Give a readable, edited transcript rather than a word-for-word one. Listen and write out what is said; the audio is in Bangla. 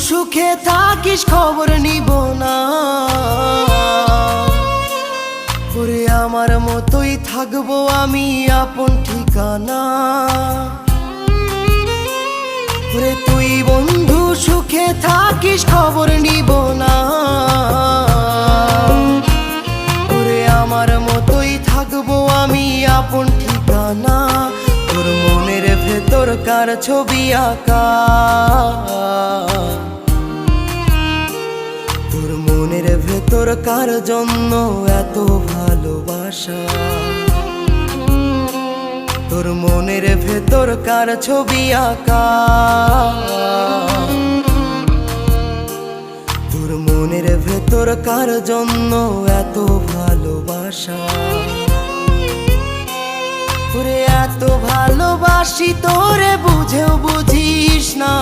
সুখে থাকিস খবর নিব না, ওরে আমার মতোই থাকবো আমি আপন ঠিকানা। ওরে তুই বন্ধু সুখে থাকিস খবর নিব না, ওরে আমার মতোই থাকবো আমি আপন ঠিকানা। তোর মনের ভেতর কার ছবি আঁকা, তোর মনের ভেতর কার জন্য এত ভালোবাসা, তোর মনের ভেতর কার ছবি আঁকা, তোর মনের ভেতর কার জন্য এত ভালোবাসা। তোরে এত ভালোবাসি তোরে বুঝেও বুঝিস না।